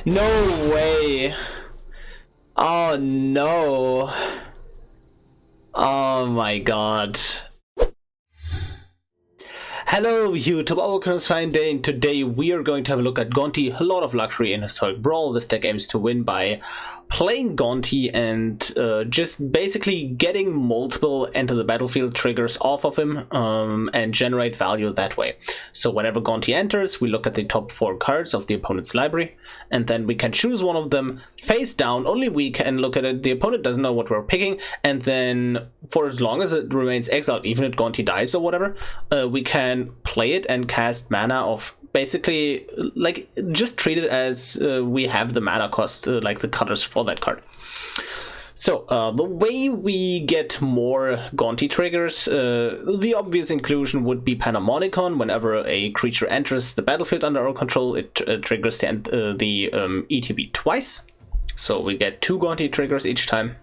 No way. Oh no. Oh my god. Hello YouTube, welcome to Feign Death. Today we are going to have a look at Gonti. A lot of luxury in historic Brawl. This deck aims to win by playing Gonti and just basically getting multiple enter the battlefield triggers off of him and generate value that way. So whenever Gonti enters, we look at the top 4 cards of the opponent's library, and then we can choose one of them face down. Only we can look at it. The opponent doesn't know what we're picking, and then for as long as it remains exiled, even if Gonti dies or whatever, we can play it and cast mana of basically, like, just treat it as we have the mana cost, like the colors for that card. So the way we get more Gonti triggers, the obvious inclusion would be Panharmonicon. Whenever a creature enters the battlefield under our control, it triggers the ETB twice. So we get 2 Gonti triggers each time.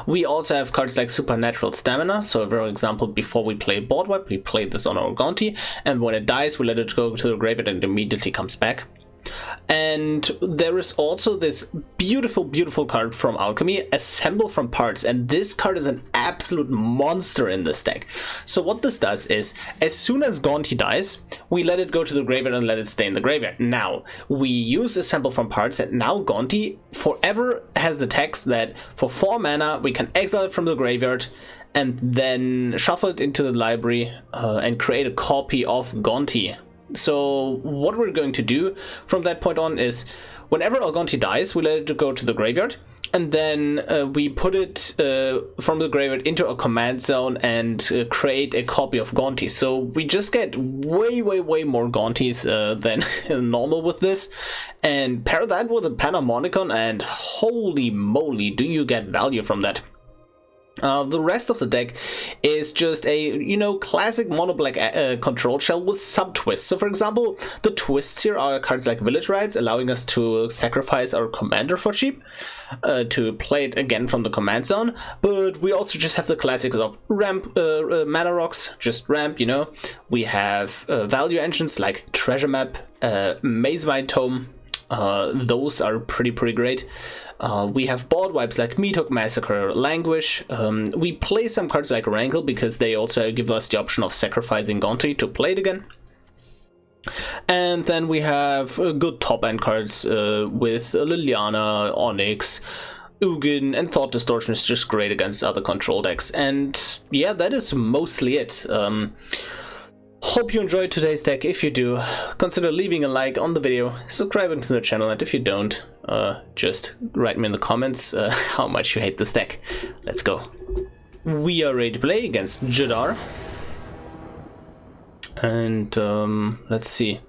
We also have cards like Supernatural Stamina. So for example, before we play Board Wipe, we play this on our Gonti, and when it dies, we let it go to the graveyard and it immediately comes back. And there is also this beautiful card from Alchemy, Assemble from Parts, and this card is an absolute monster in this deck. So what this does is, as soon as Gonti dies, we let it go to the graveyard and let it stay in the graveyard. Now, we use Assemble from Parts, and now Gonti forever has the text that for 4 mana, we can exile it from the graveyard and then shuffle it into the library and create a copy of Gonti. So what we're going to do from that point on is, whenever our Gonti dies, we let it go to the graveyard, and then we put it from the graveyard into a command zone and create a copy of Gonti. So we just get way more Gontis than normal with this, and pair that with a Panharmonicon, and holy moly, do you get value from that. The rest of the deck is just a, classic mono-black control shell with sub-twists. So for example, the twists here are cards like Village Rites, allowing us to sacrifice our commander for cheap, to play it again from the command zone. But we also just have the classics of ramp, mana rocks, just ramp, We have value engines like Treasure Map, Mazevine Tome. Those are pretty great. We have board wipes like Meathook Massacre, Languish. We play some cards like Rankle because they also give us the option of sacrificing Gonti to play it again. And then we have good top-end cards with Liliana, Onyx, Ugin, and Thought Distortion is just great against other control decks. And yeah, that is mostly it. Hope you enjoyed today's deck. If you do, consider leaving a like on the video, subscribing to the channel, and if you don't, just write me in the comments how much you hate this deck. Let's go. We are ready to play against Jadar. And let's see.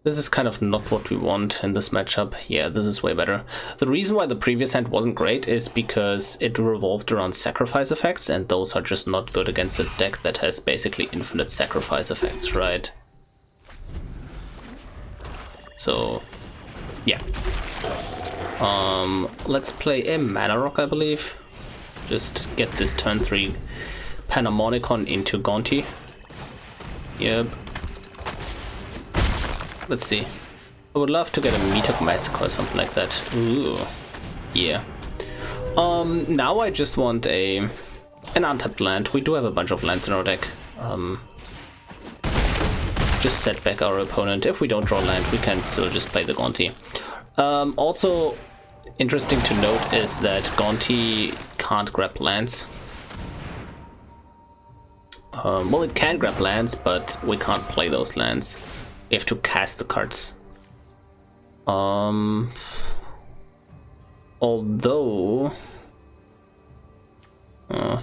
This is kind of not what we want in this matchup. Yeah, this is way better. The reason why the previous hand wasn't great is because it revolved around sacrifice effects, and those are just not good against a deck that has basically infinite sacrifice effects, right? So, yeah. Let's play a Mana Rock, I believe. Just get this turn 3 Panharmonicon into Gonti. Yep. Let's see. I would love to get a Meathook Massacre or something like that. Ooh. Yeah. Now I just want an untapped land. We do have a bunch of lands in our deck. Just set back our opponent. If we don't draw land, we can still just play the Gonti. Also, interesting to note is that Gonti can't grab lands. Well, it can grab lands, but we can't play those lands. We have to cast the cards. Although...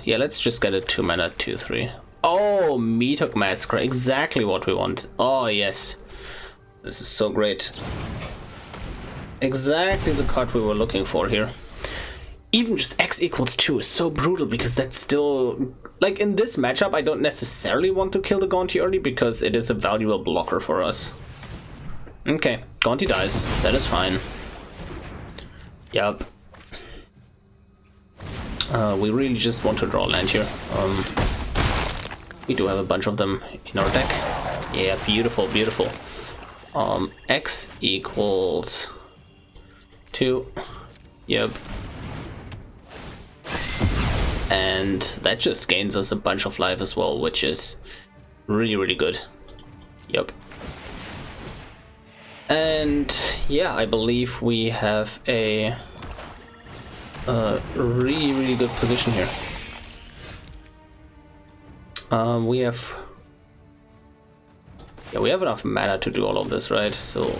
yeah, let's just get a 2-mana 2/3. Oh, Meathook Massacre, exactly what we want. Oh, yes. This is so great. Exactly the card we were looking for here. Even just X equals 2 is so brutal, because that's still... Like, in this matchup, I don't necessarily want to kill the Gonti early, because it is a valuable blocker for us. Okay, Gonti dies. That is fine. Yup. We really just want to draw land here. We do have a bunch of them in our deck. Yeah, beautiful, beautiful. X equals 2. Yep. And that just gains us a bunch of life as well, which is really, really good. Yep. And yeah, I believe we have a really, really good position here. We have enough mana to do all of this, right? So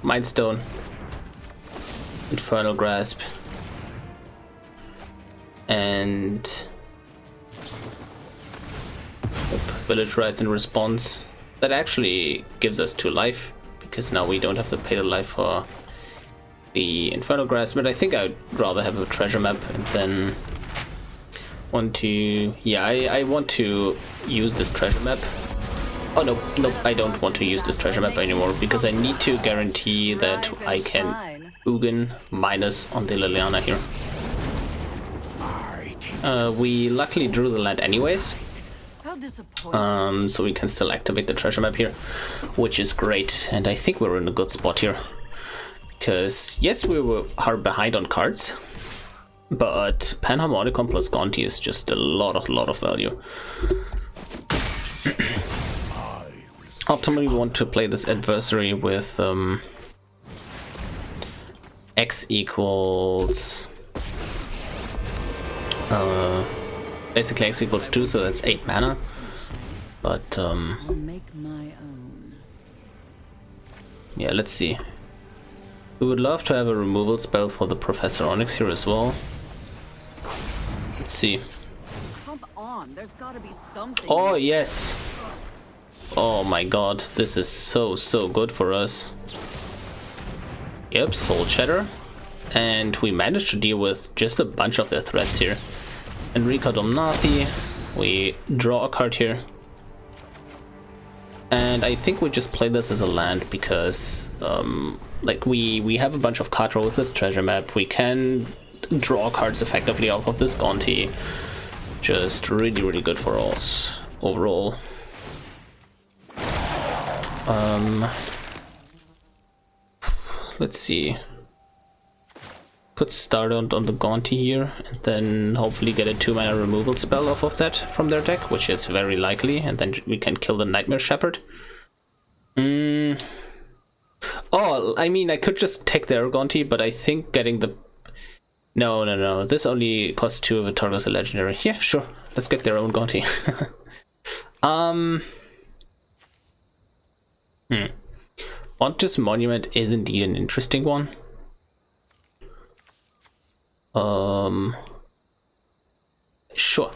Mindstone, Infernal Grasp, and Village Rites in response. That actually gives us 2 life, because now we don't have to pay the life for the Infernal Grasp, but I think I'd rather have a treasure map and then want to... Yeah, I want to use this treasure map. Oh no, I don't want to use this treasure map anymore, because I need to guarantee that I can Ugin minus on the Liliana here. We luckily drew the land anyways, so we can still activate the treasure map here, which is great, and I think we're in a good spot here. Because yes, we are behind on cards, but Panharmonicon plus Gonti is just a lot of value. Optimally, we want to play this adversary with X equals basically X equals 2, so that's 8 mana. But I'll make my own. Yeah, let's see. We would love to have a removal spell for the Professor Onyx here as well. Let's see. Come on, there's gotta be something. Oh yes! Oh my god, this is so good for us. Yep, Soul Shatter. And we managed to deal with just a bunch of their threats here. Enrica Domnathi, we draw a card here. And I think we just play this as a land because like we have a bunch of card draw with this treasure map. We can draw cards effectively off of this Gonti. Just really good for us overall. Let's see. Could start on the Gonti here and then hopefully get a 2-mana removal spell off of that from their deck, which is very likely, and then we can kill the Nightmare Shepherd. Oh, I mean, I could just take their Gonti, but I think getting the... No. This only costs 2 if it targets a legendary. Yeah, sure. Let's get their own Gonti. Ontus Monument is indeed an interesting one. Sure.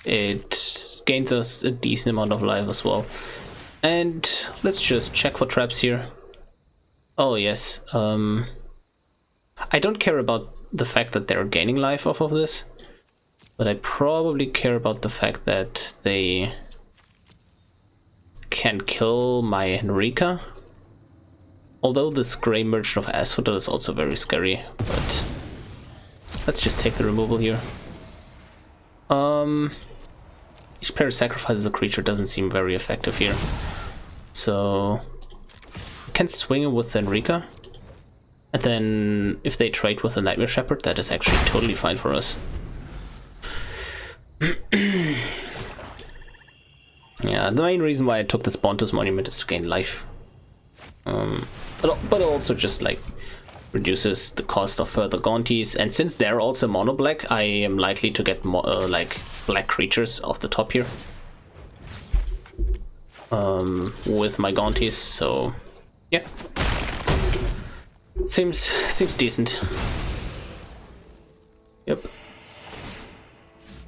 It gains us a decent amount of life as well. And let's just check for traps here. Oh yes. I don't care about the fact that they're gaining life off of this, but I probably care about the fact that they can kill my Enrica. Although this Grey Merchant of Asphodel is also very scary, but let's just take the removal here. Each player sacrifices a creature doesn't seem very effective here. So we can swing him with Enrica. And then if they trade with the Nightmare Shepherd, that is actually totally fine for us. Yeah, the main reason why I took this Bontus Monument is to gain life. But also just like reduces the cost of further Gontis, and since they're also mono black, I am likely to get more like black creatures off the top here with my Gontis. So yeah, seems decent. Yep.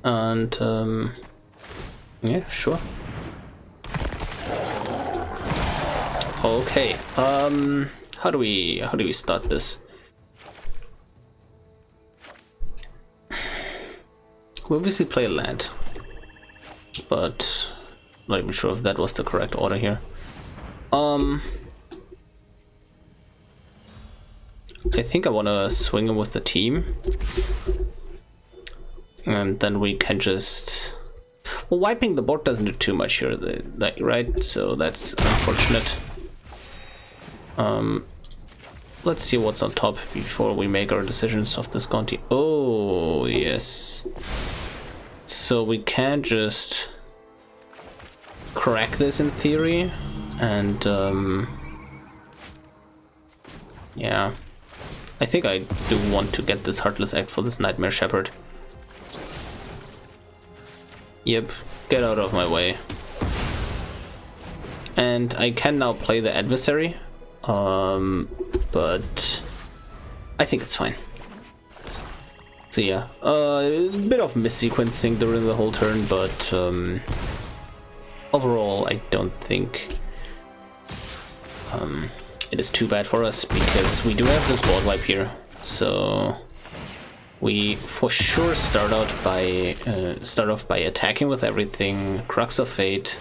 And yeah, sure. Okay, how do we start this? We obviously play a land, but not even sure if that was the correct order here. I think I want to swing him with the team, and then we can just... Well, wiping the board doesn't do too much here, right? So that's unfortunate. let's see what's on top before we make our decisions of this Gonti. Oh, yes. So we can just crack this in theory, and yeah, I think I do want to get this Heartless Act for this Nightmare Shepherd. Yep, get out of my way. And I can now play the adversary, but I think it's fine. So yeah, a bit of missequencing during the whole turn, but overall I don't think it is too bad for us, because we do have this board wipe here. So we for sure start off by attacking with everything. Crux of Fate.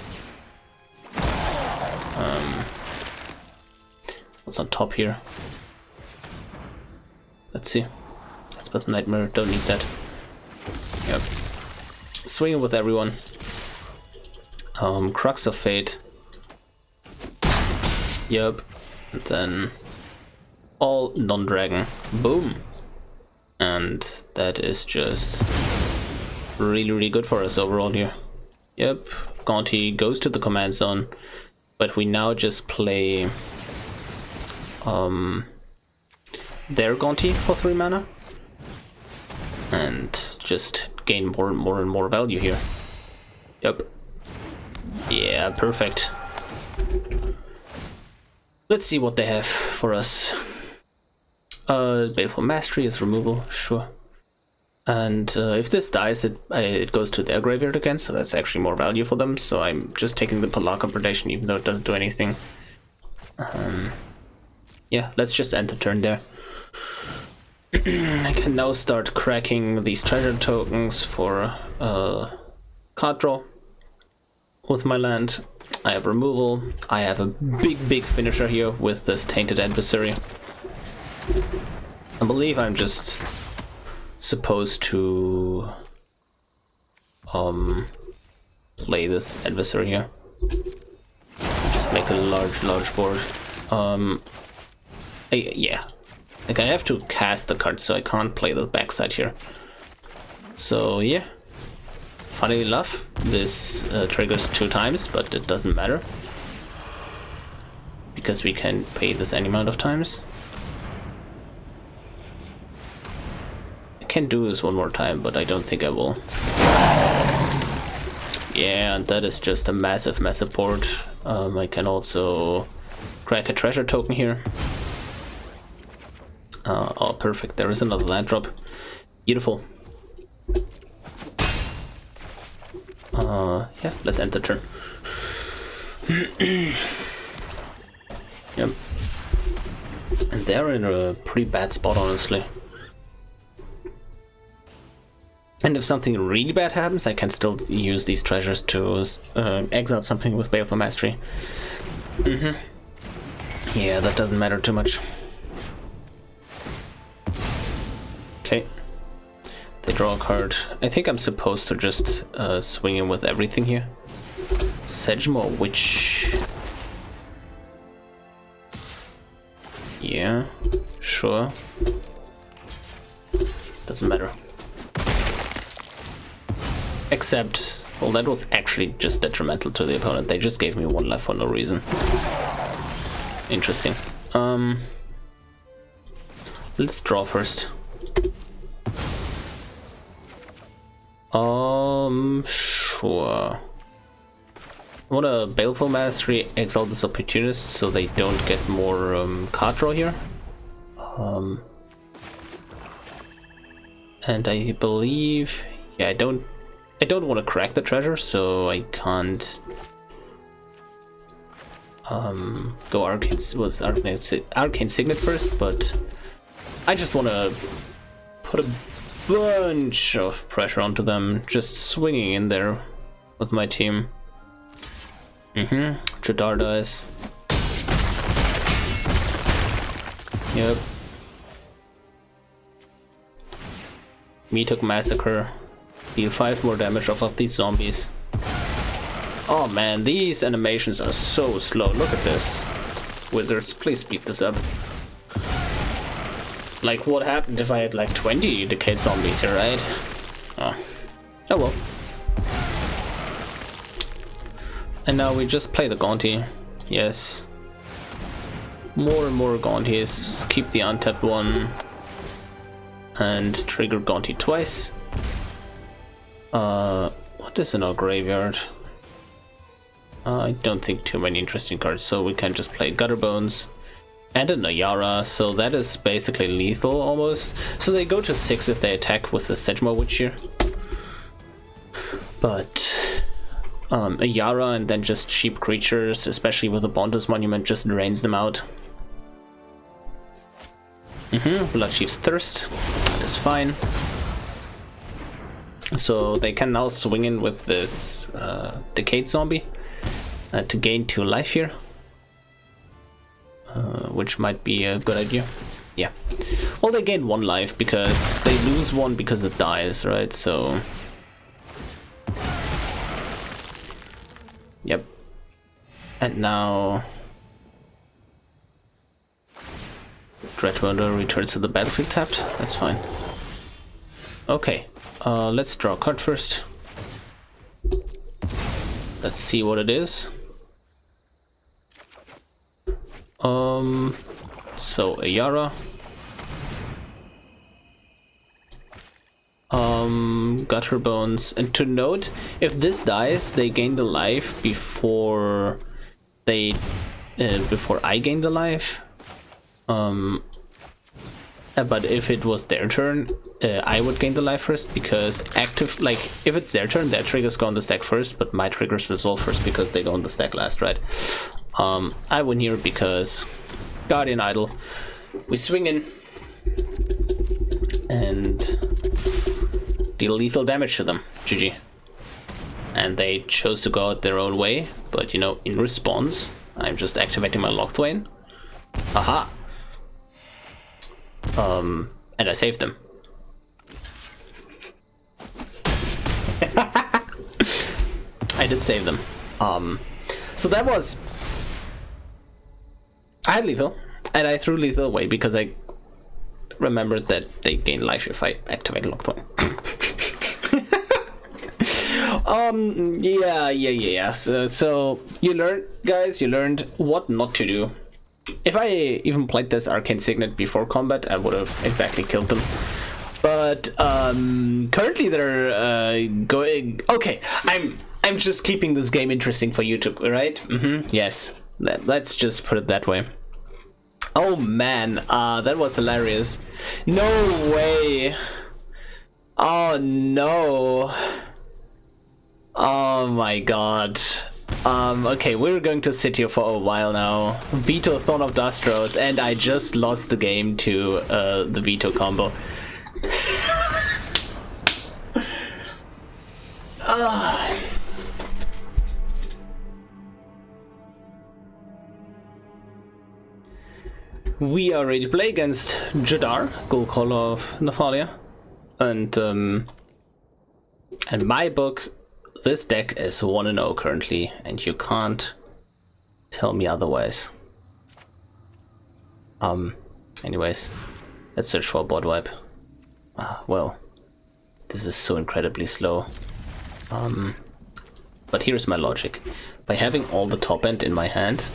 What's on top here? Let's see. Let's put the Nightmare. Don't need that. Yep. Swinging with everyone. Crux of Fate. Yep. And then all non-dragon. Boom. And that is just really, really good for us overall here. Yep. Gonti goes to the command zone, but we now just play their Gonti for 3 mana and just gain more and more and more value here. Yep. Yeah, perfect. Let's see what they have for us. Baleful Mastery is removal, sure. And if this dies, it goes to their graveyard again, so that's actually more value for them. So I'm just taking the Pelakka Predation, even though it doesn't do anything. Yeah, let's just end the turn there. I can now start cracking these treasure tokens for card draw with my land. I have removal. I have a big finisher here with this Tainted Adversary. I believe I'm just supposed to play this adversary here. Just make a large board. Yeah. Like, I have to cast the card, so I can't play the backside here. So yeah. Funnily enough, this triggers 2 times, but it doesn't matter, because we can pay this any amount of times. I can do this one more time, but I don't think I will. Yeah, and that is just a massive board. I can also crack a treasure token here. Oh, perfect. There is another land drop. Beautiful. Yeah, let's end the turn. Yep. And they're in a pretty bad spot, honestly. And if something really bad happens, I can still use these treasures to exile something with Baleful Mastery. Yeah, that doesn't matter too much. Okay. They draw a card. I think I'm supposed to just swing in with everything here. Sedgemore Witch. Yeah, sure. Doesn't matter. Except, well, that was actually just detrimental to the opponent. They just gave me 1 life for no reason. Interesting. Let's draw first. Sure. I want a Baleful Mastery, exile this Opportunist so they don't get more card draw here. And I believe, yeah, I don't want to crack the treasure, so I can't go Arcane Signet first, but I just want to put a bunch of pressure onto them, just swinging in there with my team. Jadar dies. Yep. Me took Massacre. Deal 5 more damage off of these zombies. Oh man, these animations are so slow. Look at this. Wizards, please speed this up. Like, what happened if I had like 20 Decade Zombies here, right? Oh. Oh well. And now we just play the Gonti. Yes. More and more Gontis. Keep the untapped one. And trigger Gonti twice. What is in our graveyard? I don't think too many interesting cards, so we can just play Gutterbones and a Nayara, so that is basically lethal almost. So they go to 6 if they attack with the Sedgemoor Witch here. But a Yara and then just cheap creatures, especially with the Bontus Monument, just drains them out. Bloodchief's Thirst, that is fine. So they can now swing in with this Decade Zombie to gain 2 life here. Which might be a good idea. Yeah. Well, they gain 1 life because they lose 1 because it dies, right? So... Yep. And now... Dreadwonder returns to the battlefield tapped. That's fine. Okay. Let's draw a card first. Let's see what it is. So a Yara. Gutterbones. And to note, if this dies, they gain the life before they before I gain the life. But if it was their turn, I would gain the life first, because active, like, if it's their turn, their triggers go on the stack first, but my triggers resolve first because they go on the stack last, right? I win here because Guardian Idol. We swing in and deal lethal damage to them. GG. And they chose to go out their own way, but you know, in response, I'm just activating my Locthwain. Aha! And I saved them. I did save them. So that was... I had lethal, and I threw lethal away because I remembered that they gain life if I activate Locthwain. Yeah. So you learned, guys, you learned what not to do. If I even played this Arcane Signet before combat, I would have exactly killed them. But currently they're going... Okay, I'm just keeping this game interesting for YouTube, right? Yes, let's just put it that way. Oh man, that was hilarious. No way. Oh no. Oh my god. Okay, we're going to sit here for a while now. Veto Thorn of Dustros, and I just lost the game to the Veto combo. We are ready to play against Jadar, Gold Collar of Nephalia. And in my book, this deck is 1-0 currently, and you can't tell me otherwise. Anyways, let's search for a board wipe. Well, this is so incredibly slow. But here's my logic. By having all the top end in my hand,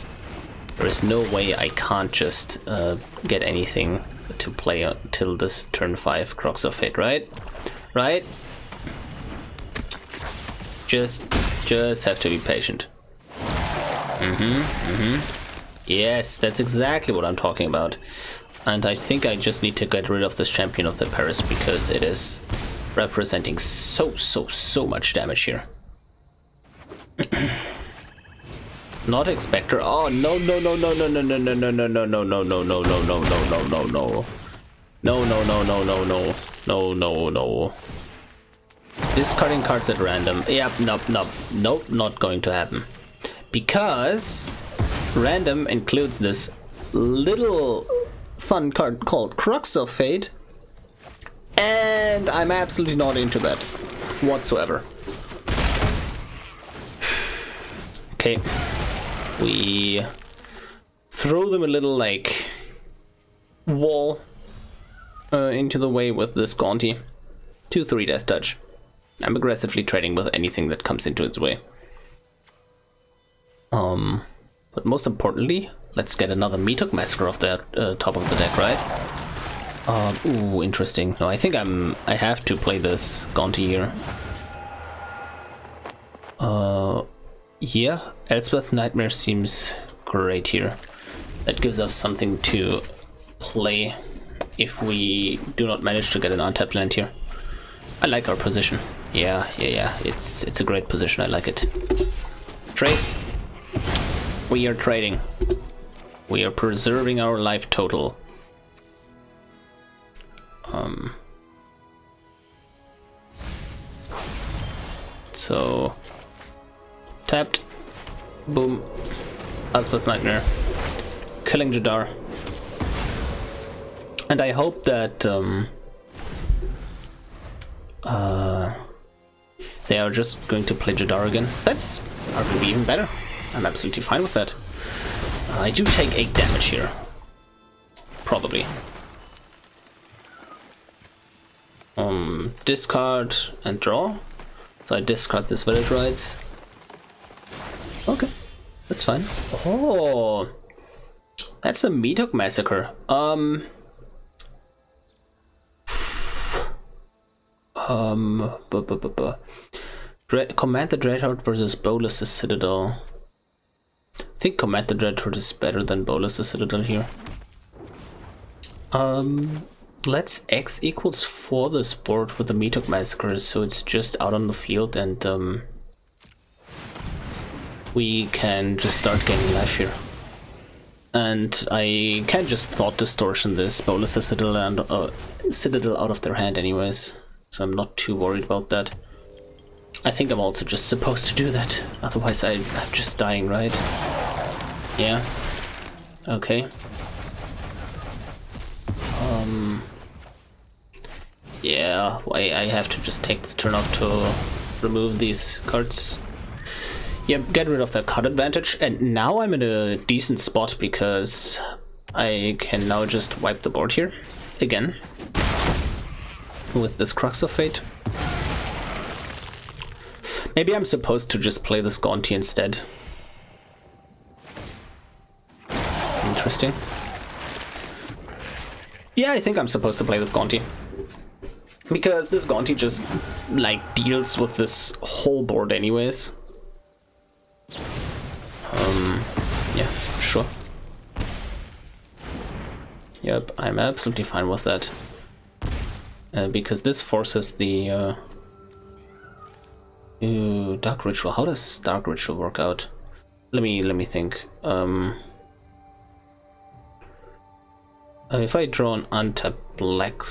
there is no way I can't just get anything to play until this turn 5 Crux of Fate, right? Right? Just have to be patient. Yes, that's exactly what I'm talking about. And I think I just need to get rid of this Champion of the Paris because it is representing so much damage here. Not Expector. Oh no. No. Discarding cards at random. Yep, nope, not going to happen. Because random includes this little fun card called Crux of Fate, and I'm absolutely not into that whatsoever. Okay, we throw them a little like wall into the way with this Gonti. 2/3 Death Touch. I'm aggressively trading with anything that comes into its way. But most importantly, let's get another Meatok Massacre off the top of the deck, right? Ooh, interesting. No, I think I have to play this Gonti here. Yeah, Elspeth Nightmare seems great here. That gives us something to play if we do not manage to get an untapped land here. I like our position. Yeah. It's a great position. I like it. Trade. We are trading. We are preserving our life total. So tapped. Boom. Elspeth's Nightmare. Killing Jadar. And I hope that they are just going to play Jadar again. That's arguably even better. I'm absolutely fine with that. I do take 8 damage here. Probably. Discard and draw. So I discard this Village Rites. Okay, that's fine. Oh, that's a Meatok Massacre. Command the Dreadhorde versus Bolas's Citadel. I think Command the Dreadhorde is better than Bolas's Citadel here. Let's X equals 4 this board with the Meatok Massacre, so it's just out on the field and we can just start gaining life here. And I can just Thought Distortion this Bolas's Citadel and Citadel out of their hand anyways. So I'm not too worried about that. I think I'm also just supposed to do that. Otherwise I'm just dying, right? Yeah. Okay. Yeah, I have to just take this turn off to remove these cards. Yeah, get rid of that card advantage. And now I'm in a decent spot because I can now just wipe the board here again. With this Crux of Fate. Maybe I'm supposed to just play this Gonti instead. Interesting. Yeah, I think I'm supposed to play this Gonti. Because this Gonti just, like, deals with this whole board anyways. Yeah, sure. Yep, I'm absolutely fine with that. Because this forces the Dark Ritual. How does Dark Ritual work out? Let me think. If I draw an untapped black,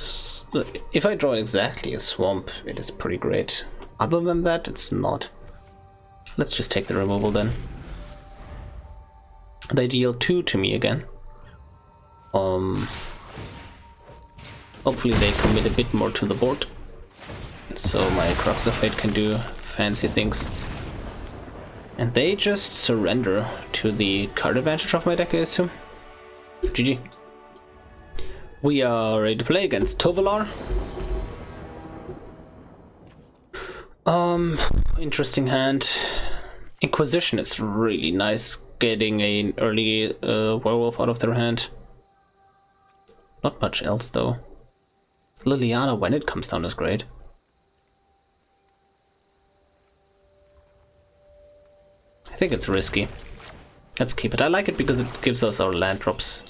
if I draw exactly a swamp, it is pretty great. Other than that, it's not. Let's just take the removal then. They deal 2 to me again. Hopefully they commit a bit more to the board, so my Crux of Fate can do fancy things. And they just surrender to the card advantage of my deck, I assume. GG. We are ready to play against Tovolar. Interesting hand. Inquisition is really nice, getting an early werewolf out of their hand. Not much else though. Liliana, when it comes down, is great. I think it's risky. Let's keep it. I like it because it gives us our land drops.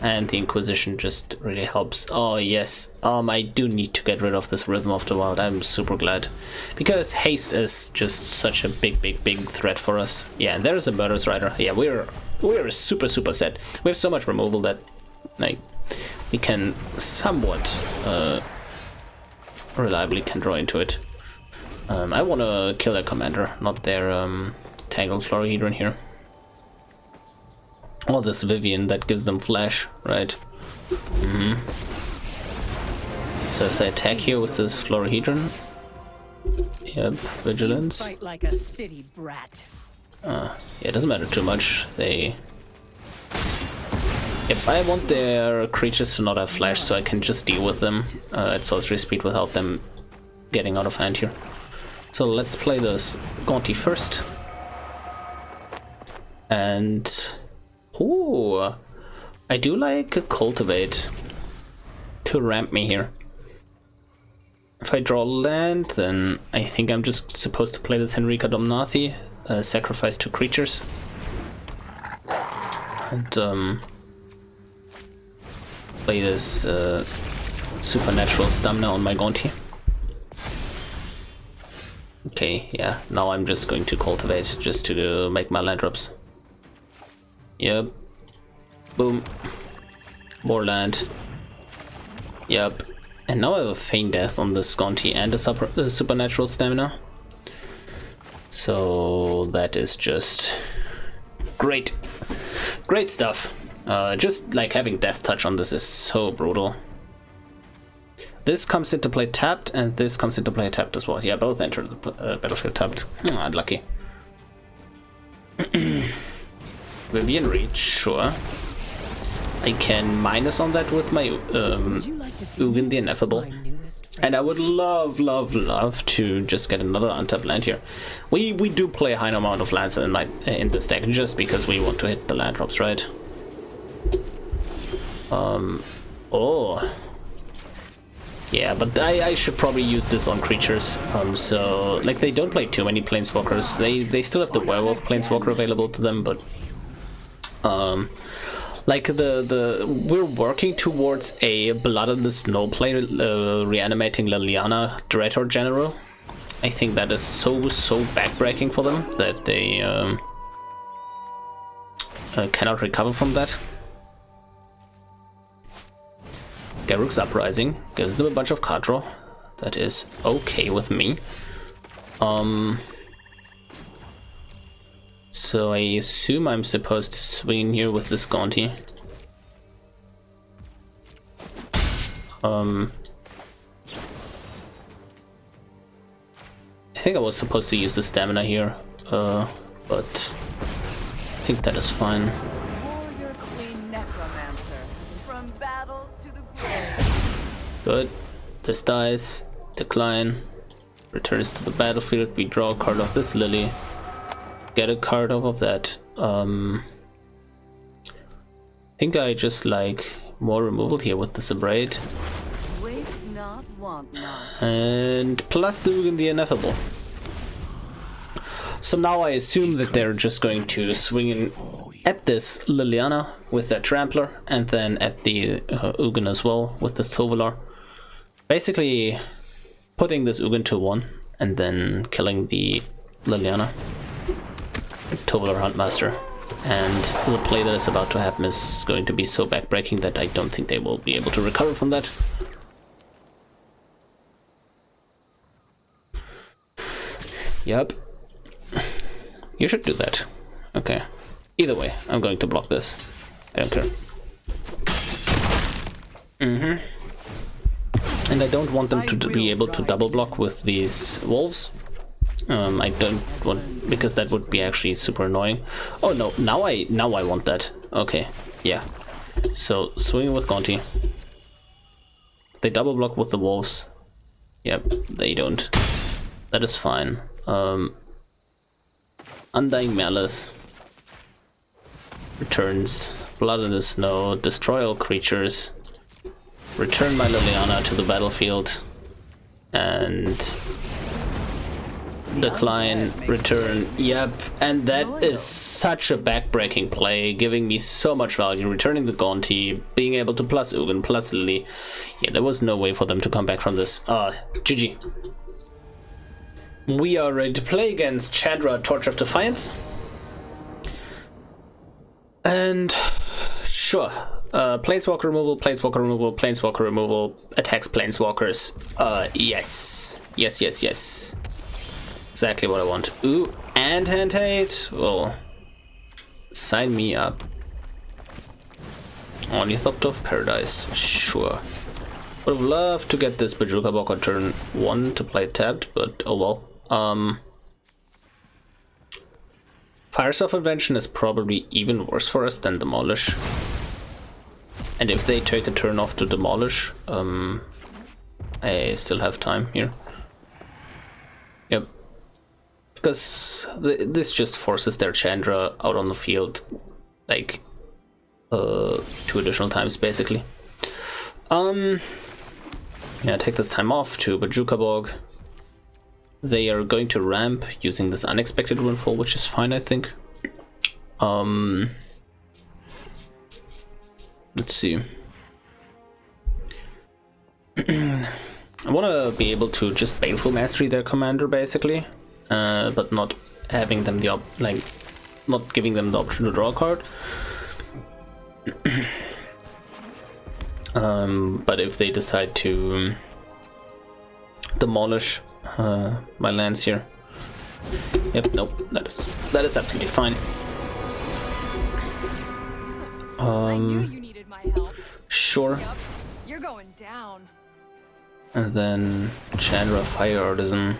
And the Inquisition just really helps. Oh yes, I do need to get rid of this Rhythm of the Wild. I'm super glad. Because haste is just such a big threat for us. Yeah, and there's a Murderous Rider. Yeah, we're super set. We have so much removal that, like, we can somewhat reliably can draw into it. I want to kill their commander, not their Tangled Florahedron here. Or this Vivian that gives them flash, right? So if they attack here with this Florahedron, yep, Vigilance. You fight like a city brat. Yeah, it doesn't matter too much. They Yep, I want their creatures to not have flash so I can just deal with them at sorcery speed without them getting out of hand here. So let's play this Gonti first. And... ooh, I do like a Cultivate to ramp me here. If I draw land, then I think I'm just supposed to play this Henrika Domnathi, sacrifice 2 creatures. And play this supernatural stamina on my Gonti. Okay, yeah, now I'm just going to cultivate just to make my land drops. Yep. Boom. More land. Yep. And now I have a Feign Death on this Gonti and a supernatural stamina. So that is just great. Great stuff. Just like having Death Touch on this is so brutal. This comes into play tapped, and this comes into play tapped as well. Yeah, both enter the battlefield tapped. Unlucky. Vivian Reach, sure. I can minus on that with my Ugin the Ineffable. And I would love to just get another untapped land here. We do play a high amount of lands in this deck just because we want to hit the land drops, right? Oh. Yeah, but I should probably use this on creatures. So like they don't play too many planeswalkers. They still have the werewolf planeswalker available to them, but like we're working towards a Blood in the Snow play, reanimating Liliana Dreadhorde General. I think that is so backbreaking for them that they cannot recover from that. Garruk's Uprising gives them a bunch of card draw. That is okay with me. So I assume I'm supposed to swing here with this Gonti. I think I was supposed to use the stamina here, but I think that is fine. Good. This dies. Decline. Returns to the battlefield. We draw a card of this Lily. Get a card off of that. I think I just like more removal here with this Abrade. Waste not, want not. And plus the Ugin the Ineffable. So now I assume that they're just going to swing in at this Liliana with their Trampler, and then at the Ugin as well with this Tovolar. Basically putting this Ugin to 1 and then killing the Liliana. Tovolar Huntmaster. And the play that is about to happen is going to be so backbreaking that I don't think they will be able to recover from that. Yep. You should do that. Okay. Either way, I'm going to block this. I don't care. And I don't want them to be able to double block with these wolves. I don't want, because that would be actually super annoying. Oh no, now I want that. Okay, yeah. So swing with Gonti. They double block with the wolves. Yep, they don't. That is fine. Undying Malice. Returns Blood in the Snow, destroy all creatures, return my Liliana to the battlefield, and decline, return. Yep, and that is such a backbreaking play, giving me so much value, returning the Gonti, being able to plus Ugin, plus Lily. Yeah, there was no way for them to come back from this. GG. We are ready to play against Chandra, Torch of Defiance. And sure, Planeswalker removal, Planeswalker removal, Planeswalker removal, attacks Planeswalkers. Yes. Yes. Exactly what I want. Ooh, and hand hate? Well, sign me up. Ornithopter of Paradise, sure. Would have loved to get this Bajuka Bock on turn 1 to play tapped, but oh well. Fire Self-Invention is probably even worse for us than Demolish. And if they take a turn off to demolish, I still have time here. Yep. Because this just forces their Chandra out on the field, like, 2 additional times, basically. Yeah, take this time off to Bajuka Bog. They are going to ramp using this unexpected windfall, which is fine, I think. Let's see. I want to be able to just Baleful Mastery their commander, basically, but not having them not giving them the option to draw a card. But if they decide to demolish my lands here, yep, nope, that is absolutely fine. I knew you needed my help. Sure. Yep, you're going down. And then Chandra Fire Artisan.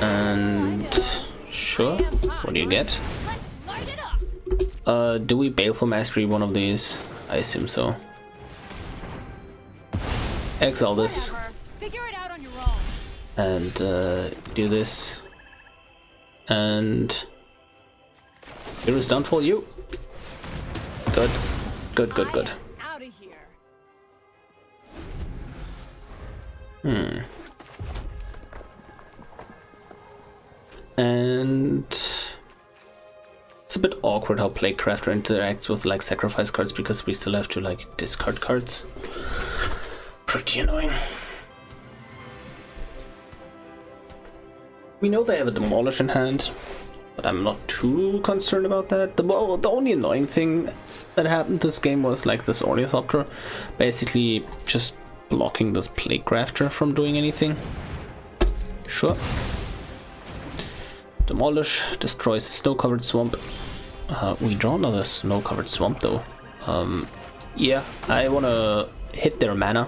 And sure, what do you get? Let's light it up. Do we Baleful Mastery one of these? I assume so. Exile this. Whatever. Figure it out on your own. And do this. And Hero's Downfall you. Good. Good, good, good. Out of here. And it's a bit awkward how Plaguecrafter interacts with like sacrifice cards because we still have to like discard cards. Pretty annoying. We know they have a Demolish in hand, but I'm not too concerned about that. The only annoying thing that happened this game was like this Ornithopter basically just blocking this Plaguecrafter from doing anything. Sure. Demolish destroys the snow-covered swamp. We draw another snow-covered swamp though. Yeah, I want to hit their mana.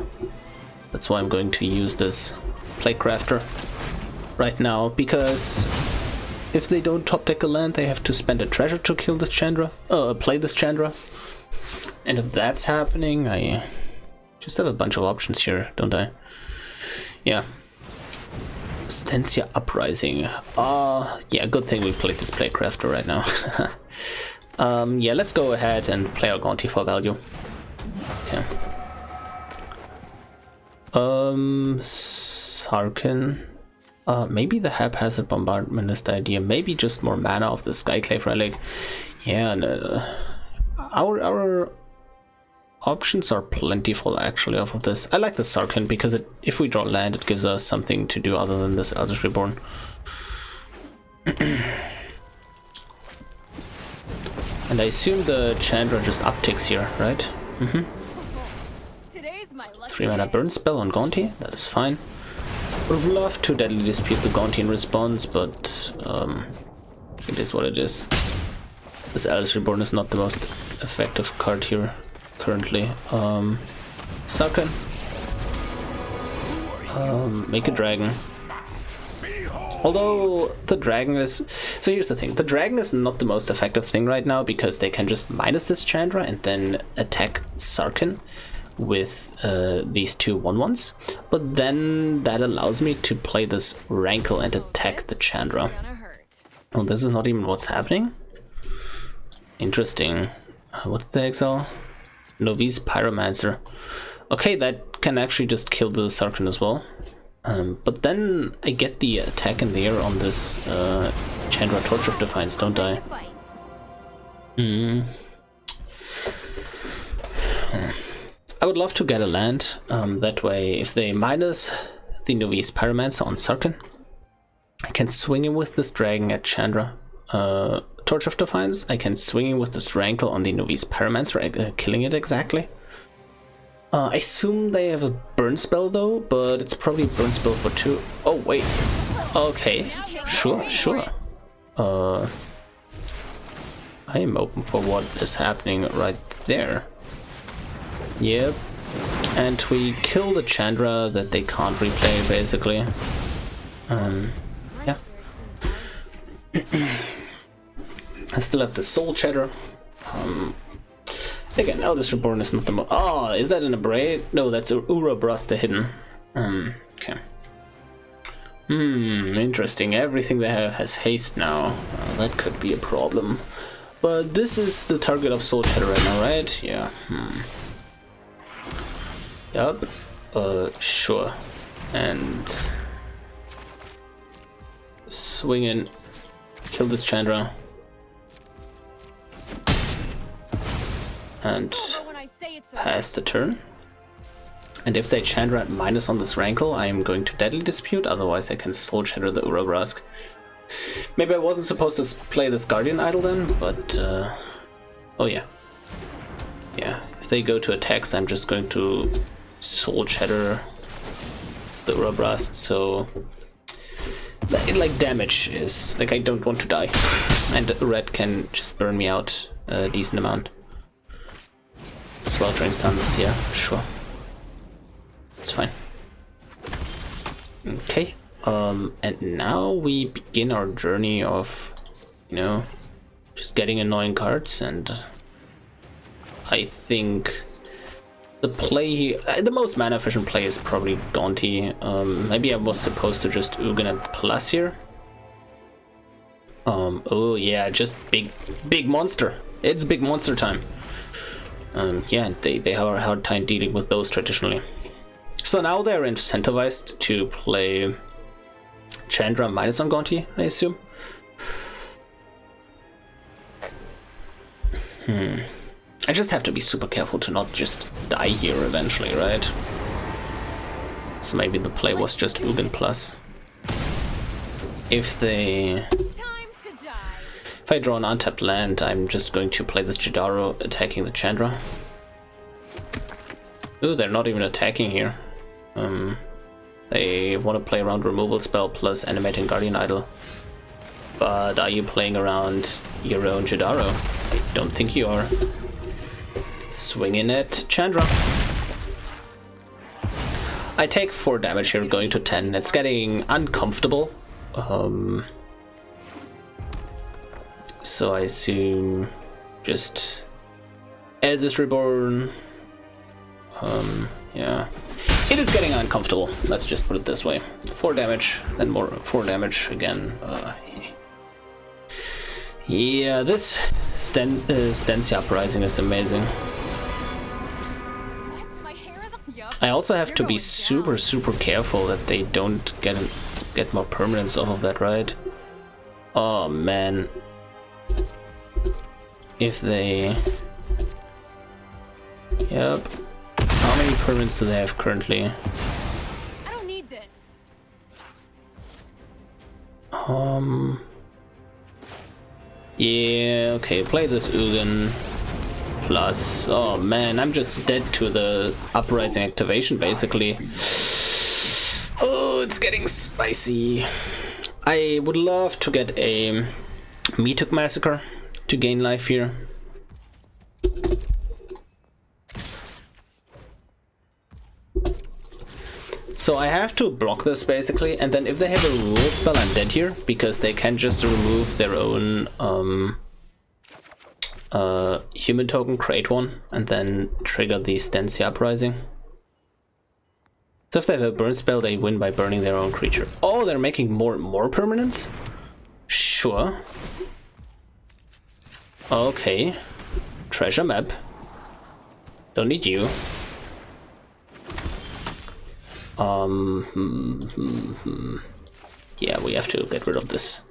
That's why I'm going to use this Plaguecrafter right now, because if they don't top deck a land, they have to spend a treasure to kill this Chandra. Play this Chandra. And if that's happening, I just have a bunch of options here, don't I? Yeah. Stancia Uprising. Yeah, good thing we played this Plaguecrafter right now. Yeah, let's go ahead and play our Gonti for value. Yeah. Sarkin. Maybe the haphazard bombardment is the idea. Maybe just more mana of the Skyclave Relic. Yeah, and our options are plentiful actually off of this. I like the Sarkin because if we draw land, it gives us something to do other than this Eldritch Reborn. And I assume the Chandra just upticks here, right? Today's my lucky 3 mana burn spell on Gonti, that is fine. Would have loved to deadly dispute the Gonti in response, but it is what it is. This Eldritch Reborn is not the most effective card here currently. Sarkin. Make a dragon. Although the dragon is... So here's the thing. The dragon is not the most effective thing right now because they can just minus this Chandra and then attack Sarkin with these 2 1/1s. But then that allows me to play this Rankle and attack the Chandra. Oh, this is not even what's happening? Interesting. What did they exile? Novice Pyromancer. Okay, that can actually just kill the Sarkin as well. But then I get the attack in the air on this Chandra Torch of Defiance, don't I? I would love to get a land. That way, if they minus the Novice Pyromancer on Sarkin, I can swing him with this dragon at Chandra. Torch of Defiance, I can swing him with this Rankle on the Novice Pyromancer, killing it exactly. I assume they have a burn spell though, but it's probably a burn spell for 2. Oh wait, okay, sure. I am open for what is happening right there. Yep, and we kill the Chandra that they can't replay basically. Yeah. I still have the Soul Chatter. Again, Eldest Reborn is not the most. Oh, is that an Abrade? No, that's Urabrask the Hidden. Okay. Interesting. Everything they have has haste now. That could be a problem. But this is the target of Soul Shatter right now, right? Yeah. Yup. Sure. And swing in. Kill this Chandra. And pass the turn. And if they Chandra at minus on this Rankle, I am going to Deadly Dispute, otherwise I can Soul Shatter the Urabrask. Maybe I wasn't supposed to play this Guardian Idol then, but oh yeah. Yeah, if they go to attacks, I'm just going to Soul Shatter the Urabrask, so like damage is like I don't want to die. And red can just burn me out a decent amount. Sweltering Suns, yeah, sure. It's fine. Okay. And now we begin our journey of, you know, just getting annoying cards, and I think the play here, the most mana efficient play is probably Gonti. Maybe I was supposed to just Ugin at plus here. Oh yeah, just big monster. It's big monster time. Yeah, they have a hard time dealing with those traditionally. So now they're incentivized to play Chandra minus on Gonti, I assume. I just have to be super careful to not just die here eventually, right? So maybe the play was just Ugin plus. If I draw an untapped land, I'm just going to play this Jidaro attacking the Chandra. Ooh, they're not even attacking here. They want to play around removal spell plus animating Guardian Idol. But are you playing around your own Jidaro? I don't think you are. Swinging at Chandra. I take 4 damage here, going to 10. It's getting uncomfortable. So I assume just Eldest Reborn. Yeah. It is getting uncomfortable, let's just put it this way. 4 damage, then more 4 damage again. Yeah, this Stensia Uprising is amazing. I also have to be super careful that they don't get more permanence off of that, right? Oh man. If they... Yep. How many permanents do they have currently? I don't need this. Yeah, okay, play this Ugin. Plus, oh man, I'm just dead to the Uprising activation basically. Oh, it's getting spicy. I would love to get a Meatuk Massacre to gain life here. So I have to block this basically, and then if they have a removal spell, I'm dead here, because they can just remove their own human token, create one, and then trigger the Stensia Uprising. So if they have a burn spell, they win by burning their own creature. Oh, they're making more permanents? Sure. Okay. Treasure map. Don't need you. Yeah, we have to get rid of this.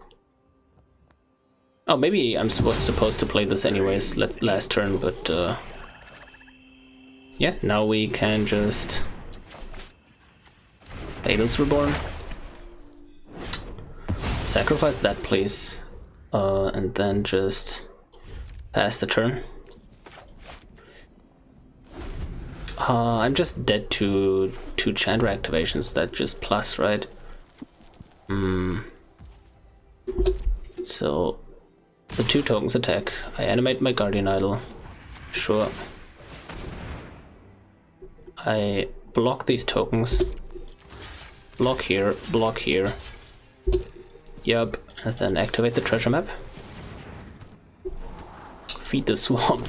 Oh, maybe I'm supposed to play this anyways last turn, but yeah, now we can just Eldest Reborn. Sacrifice that, please, and then just pass the turn. I'm just dead to 2 Chandra activations. That just plus, right? So the 2 tokens attack. I animate my Guardian Idol. Sure. I block these tokens. Block here, block here. Yup, and then activate the treasure map. Feed the swamp.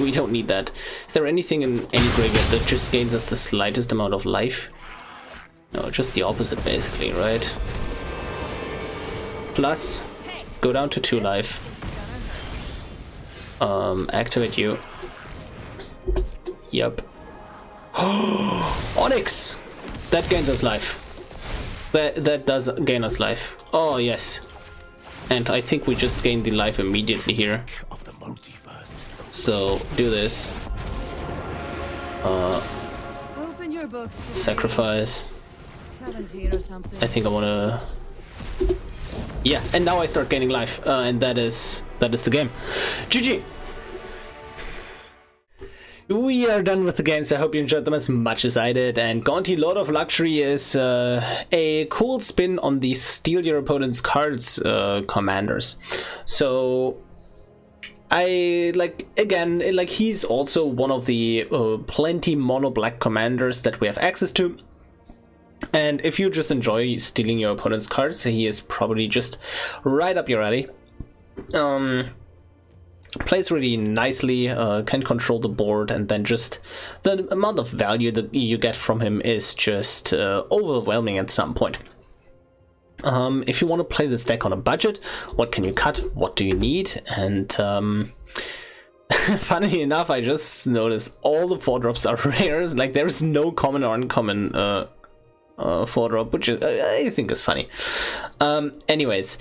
We don't need that. Is there anything in any graveyard that just gains us the slightest amount of life? No, just the opposite basically, right? Plus, go down to 2 life. Activate you. Yep. Onyx! That gains us life. That does gain us life. Oh, yes. And I think we just gained the life immediately here. So, do this. Open your books. Sacrifice. 17 or something. I think I wanna... Yeah, and now I start gaining life. And that is the game. GG! We are done with the games. I hope you enjoyed them as much as I did. And Gonti Lord of Luxury is a cool spin on the steal your opponent's cards commanders. So I like, again, like, he's also one of the plenty mono black commanders that we have access to. And if you just enjoy stealing your opponent's cards, he is probably just right up your alley. Plays really nicely, can control the board, and then just the amount of value that you get from him is just overwhelming at some point. If you want to play this deck on a budget, what can you cut? What do you need? And funny enough, I just noticed all the 4-drops are rares. Like, there's no common or uncommon 4-drop, which is, I think is funny. Anyways,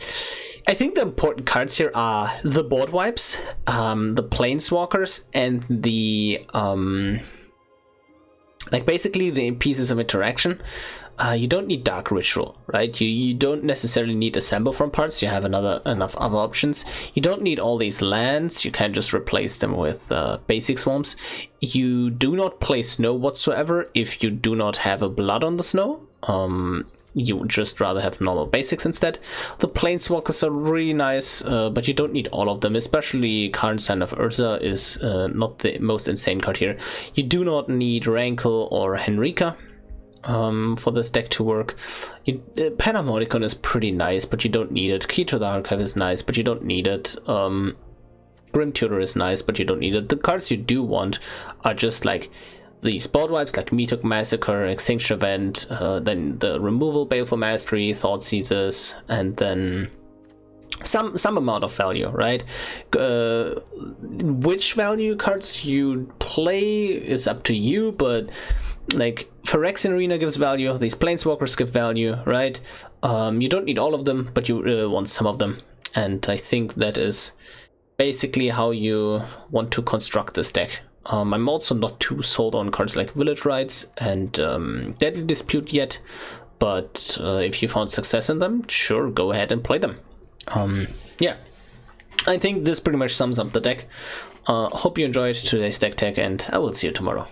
I think the important cards here are the board wipes, the planeswalkers, and the like basically the pieces of interaction. You don't need Dark Ritual, right? You don't necessarily need Assemble from parts. You have enough other options. You don't need all these lands. You can just replace them with basic swamps. You do not play snow whatsoever if you do not have a blood on the snow. You would just rather have normal basics instead. The planeswalkers are really nice, but you don't need all of them, especially Karn Sign of Urza is not the most insane card here. You do not need Rankle or Henrika for this deck to work. Panharmonicon is pretty nice, but you don't need it. Key to the Archive is nice, but you don't need it. Grim Tutor is nice, but you don't need it. The cards you do want are just like these board wipes, like Meathook Massacre, Extinction Event, then the removal, Baleful Mastery, Thoughtseizes, and then some amount of value, right? Which value cards you play is up to you, but like Phyrexian Arena gives value, these Planeswalkers give value, right? You don't need all of them, but you want some of them, and I think that is basically how you want to construct this deck. I'm also not too sold on cards like Village Rites and Deadly Dispute yet, but if you found success in them, sure, go ahead and play them. Yeah, I think this pretty much sums up the deck. Hope you enjoyed today's deck tech, and I will see you tomorrow.